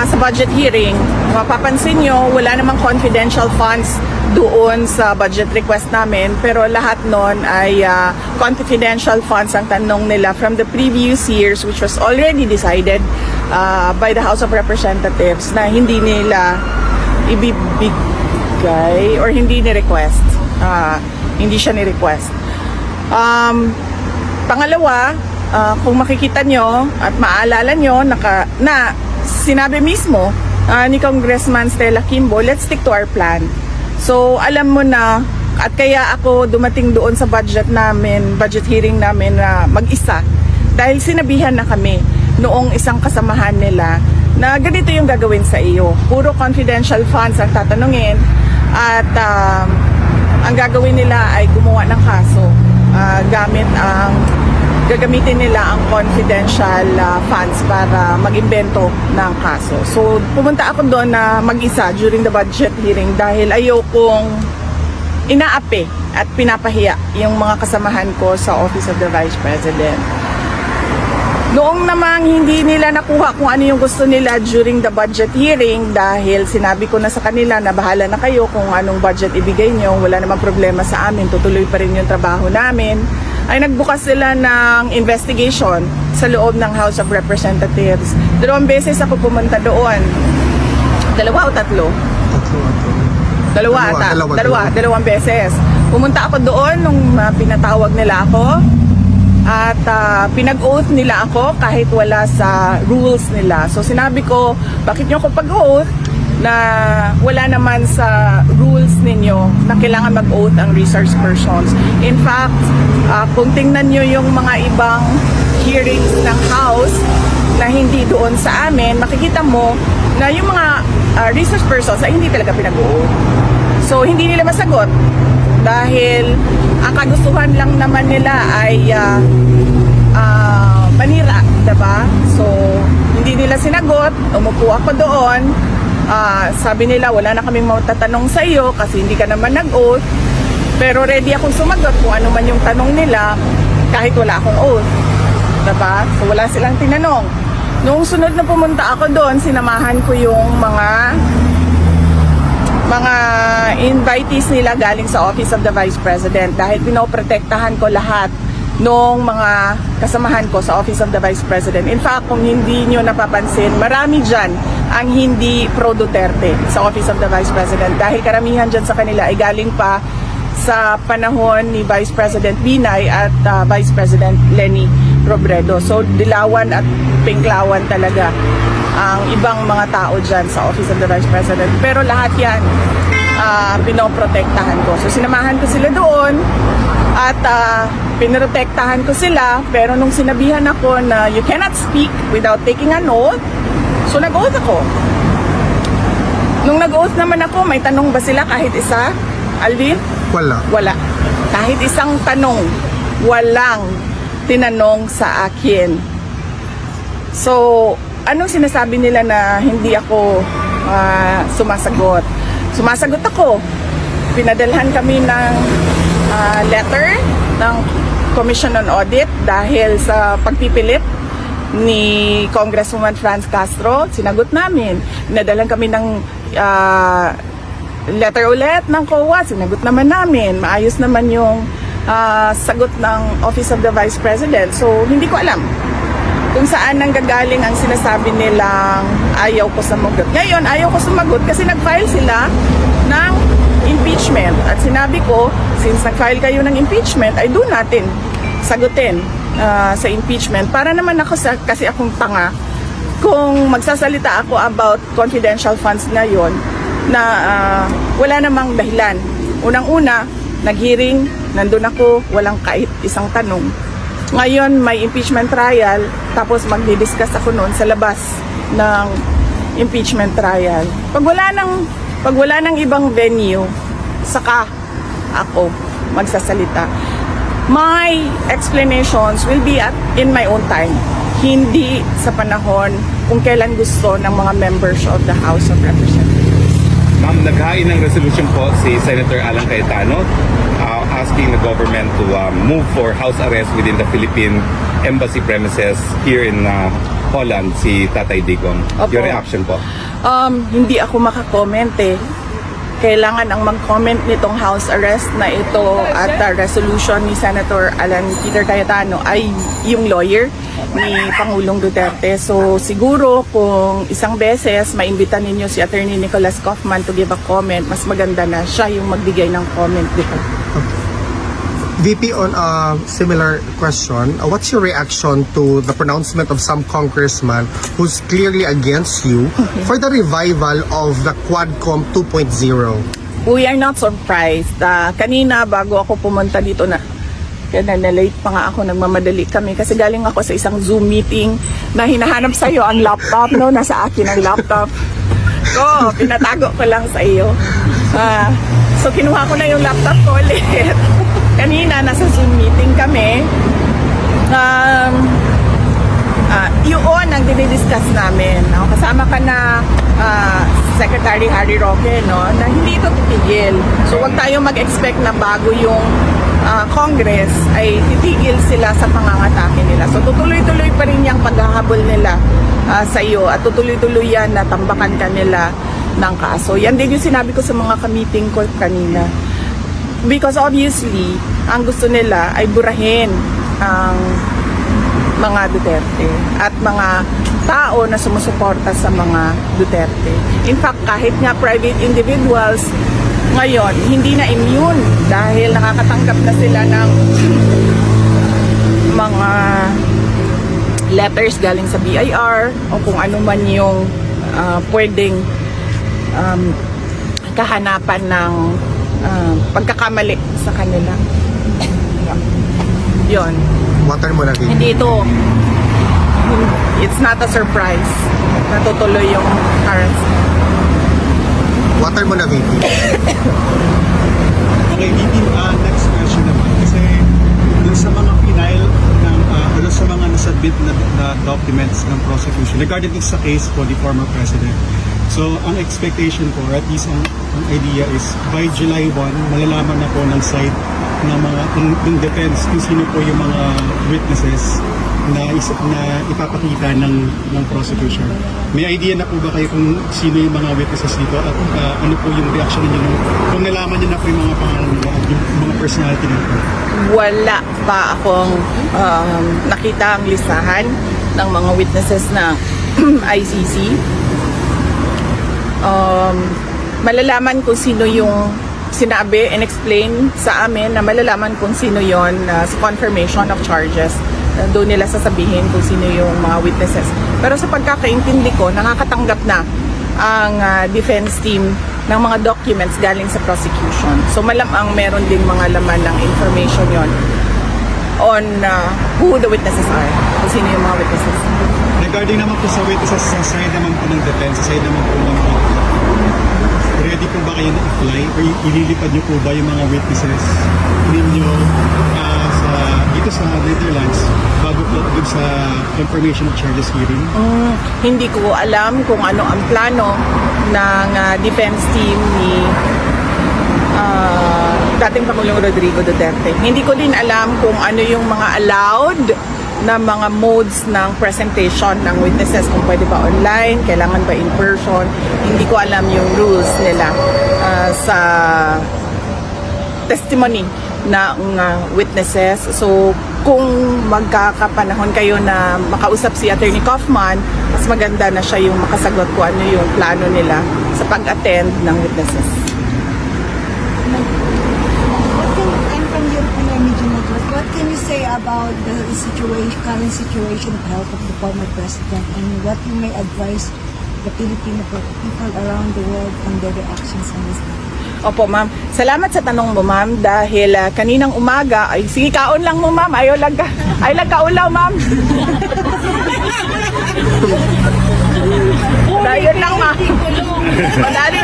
sa budget hearing, mapapansin nyo, wala namang confidential funds doon sa budget request namin, pero lahat nun ay confidential funds ang tanong nila from the previous years, which was already decided by the House of Representatives na hindi nila ibibigay or hindi ni-request. Hindi siya ni-request. Pangalawa, kung makikita nyo at maaalala nyo na sinabi mismo ni Congressman Stella Kimbo, let's stick to our plan. So alam mo na, at kaya ako dumating doon sa budget hearing namin na mag-isa dahil sinabihan na kami noong isang kasamahan nila na ganito yung gagawin sa iyo. Puro confidential funds ang tatanungin at ang gagawin nila ay gumawa ng kaso gagamitin nila ang confidential funds para mag-imbento ng kaso. So, pumunta ako doon na mag-isa during the budget hearing dahil ayokong inaapi at pinapahiya yung mga kasamahan ko sa Office of the Vice President. Noong namang hindi nila nakuha kung ano yung gusto nila during the budget hearing dahil sinabi ko na sa kanila na bahala na kayo kung anong budget ibigay nyo, wala namang problema sa amin, tutuloy pa rin yung trabaho namin, ay nagbukas sila ng investigation sa loob ng House of Representatives. 2 beses ako pumunta doon. 2 o 3? Dalawang beses. Pumunta ako doon nung pinatawag nila ako at pinag-oath nila ako kahit wala sa rules nila. So sinabi ko, bakit nyo ako pag-oath na wala naman sa rules ninyo na kailangan mag-oath ang resource persons. In fact, kung tingnan nyo yung mga ibang hearings ng House na hindi doon sa amin, makikita mo na yung mga resource persons ay hindi talaga pinag-oath. So, hindi nila masagot dahil ang kagustuhan lang naman nila ay manira, diba? So, hindi nila sinagot, umupo ako doon. Sabi nila wala na kaming matatanong sa iyo kasi hindi ka naman nag-oath, pero ready akong sumagot kung ano man yung tanong nila kahit wala akong oath, diba? So wala silang tinanong. Noong sunod na pumunta ako doon, sinamahan ko yung mga invitees nila galing sa Office of the Vice President dahil pinoprotektahan ko lahat nung mga kasamahan ko sa Office of the Vice President. In fact, kung hindi nyo napapansin, marami dyan ang hindi pro-Duterte sa Office of the Vice President dahil karamihan dyan sa kanila ay galing pa sa panahon ni Vice President Binay at Vice President Leni Robredo. So, dilawan at pinklawan talaga ang ibang mga tao dyan sa Office of the Vice President. Pero lahat yan pinoprotektahan ko. So, sinamahan ko sila doon at pinoprotektahan ko sila, pero nung sinabihan ako na you cannot speak without taking an oath, so nag-oath ako. Nung nag-oath naman ako, may tanong ba sila kahit isa, Alvin? Wala. Kahit isang tanong, walang tinanong sa akin. So, anong sinasabi nila na hindi ako sumasagot? Sumasagot ako. Pinadalhan kami ng letter ng Commission on Audit dahil sa pagpipilit ni Congresswoman Franz Castro. Sinagot namin. Pinadalan kami ng letter ulit ng COA. Sinagot naman namin. Maayos naman yung sagot ng Office of the Vice President. So, hindi ko alam kung saan nanggagaling ang sinasabi nilang ayaw ko sumagot. Ngayon, ayaw ko sumagot kasi nag-file sila ng impeachment. At sinabi ko, since nag-file kayo ng impeachment, ay doon natin sagutin sa impeachment. Para naman ako, kasi akong tanga, kung magsasalita ako about confidential funds na yon na wala namang dahilan. Unang-una, nag-hearing, nandun ako, walang kahit isang tanong. Ngayon, may impeachment trial, tapos magdi-discuss ako noon sa labas ng impeachment trial. Pag wala nang ibang venue, saka ako magsasalita. My explanations will be in my own time, hindi sa panahon kung kailan gusto ng mga members of the House of Representatives. Ma'am, naghain ng resolution po si Senator Alan Cayetano asking the government to move for house arrest within the Philippine embassy premises here in Holland, si Tatay Digong. Opo. Your reaction po? Hindi ako makakomment eh. Kailangan ang mag-comment nitong house arrest na ito at resolution ni Senator Alan Peter Cayetano ay yung lawyer ni Pangulong Duterte. So siguro kung isang beses maimbita ninyo si Attorney Nicholas Kaufman to give a comment, mas maganda na siya yung magbigay ng comment dito. VP, on a similar question, what's your reaction to the pronouncement of some congressman who's clearly against you for the revival of the Quadcom 2.0? We are not surprised. Kanina bago ako pumunta dito na late pa nga ako, nagmamadali kami kasi galing ako sa isang Zoom meeting na hinahanap sa iyo ang laptop, no? Nasa akin ang laptop. So, pinatago ko lang sa iyo. So, kinuha ko na yung laptop ko ulit. Kanina, nasa Zoom meeting kami. Yun ang dinidiscuss namin. No? Kasama ka na Secretary Harry Roque, no? Na hindi ito titigil. So, huwag tayo mag-expect na bago yung Congress ay titigil sila sa pangangatake nila. So, tutuloy-tuloy pa rin yung paghahabol nila sa iyo at tutuloy-tuloy yan na tambakan ka nila ng kaso. Yan din yung sinabi ko sa mga ka-meeting ko kanina. Because obviously, ang gusto nila ay burahin ang mga Duterte at mga tao na sumusuporta sa mga Duterte. In fact, kahit nga private individuals ngayon, hindi na immune dahil nakakatanggap na sila ng mga letters galing sa BIR o kung ano man yung pwedeng kahanapan ng pagkakamali sa kanila. Yon. Water mo na, VP. Hindi ito, it's not a surprise. Natutuloy yung currency. Water mo na, VP. Okay, VP, next question naman. Kasi dun sa mga final ng, dun sa mga nasubmit na documents ng prosecution regarding sa case for the former president. So, ang expectation ko, or at least ang idea is, by July 1, malalaman na po ng side ng mga, ng defense, kung sino po yung mga witnesses na ipapakita ng prosecution. May idea na po ba kayo kung sino yung mga witnesses dito at ano po yung reaction niyo kung nalaman niyo na po yung mga pangalan nila at yung mga personality nila? Wala pa akong nakita ang listahan ng mga witnesses ng ICC. Malalaman kung sino yung sinabi and explain sa amin na malalaman kung sino yon sa confirmation of charges. Doon nila sasabihin kung sino yung mga witnesses. Pero sa pagkakaintindi ko, nakakatanggap na ang defense team ng mga documents galing sa prosecution. So malamang meron ding mga laman ng information yon on who the witnesses are. Kung sino yung mga witnesses. Regarding naman po sa witnesses sa side naman po ng defense, sa side naman po ng ready po ba kayo na apply or ililipad niyo po ba yung mga witnesses ninyo dito sa Netherlands bago po dun sa confirmation of charges hearing? Hindi ko alam kung ano ang plano ng defense team ni dating Pangulong Rodrigo Duterte. Hindi ko din alam kung ano yung mga allowed na mga modes ng presentation ng witnesses, kung pwede ba online, kailangan ba in person. Hindi ko alam yung rules nila sa testimony ng witnesses. So kung magkakapanahon kayo na makausap si Attorney Kaufman, mas maganda na siya yung makasagot kung ano yung plano nila sa pag-attend ng witnesses. I'm from European Media Network. What can you say about the situation, current situation of health of the former president, and what you may advise the Filipino people around the world on their reactions on this matter? Opo, ma'am. Salamat sa tanong mo, ma'am, dahil kaninang umaga, ay sige, kaon lang mo, ma'am. Ayaw lang kaulaw, ma'am. Dahil lang, ma'am. Madali.